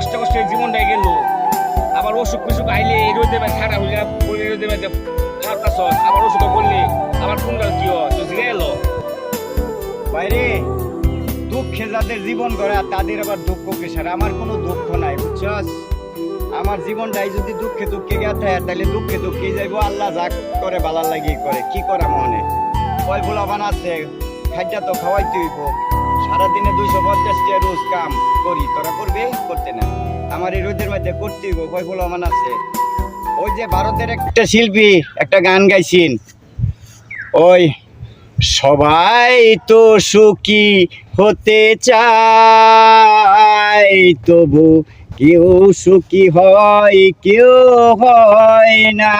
কষ্ট কষ্ট জীবনটাই গেল আবার অসুখ বিসুখ আইলে রোদে খারাপ হয়ে পড়লে রোদে খারাপ আবার অসুখ করলে আবার কোনটা কি জিরে এলো বাইরে দুঃখে যাদের জীবন গড়া তাদের আবার দুঃখ কিসের? আমার কোনো দুঃখ নাই, বুঝছস? আমার জীবনটাই যদি দুঃখে দুঃখে গেছে তাহলে দুঃখে দুঃখে যাইবো। আল্লাহ যা করে ভালো লাগিয়ে করে, কি করা মনে কয় ভোলা বানাচ্ছে খাদ্যা তো খাওয়াইতে হইব। সারাদিনে 250 টাকা রোজ কাম করি, তোরা করবে করতে না? আমার এই রোদের মধ্যে করতে হইব, কয় ভোলা বানাচ্ছে। ওই যে ভারতের একটা শিল্পী একটা গান গাইছেন, ওই সবাই তো সুখী হতে চায় তবু কেউ সুখী হয় কেউ হয় না।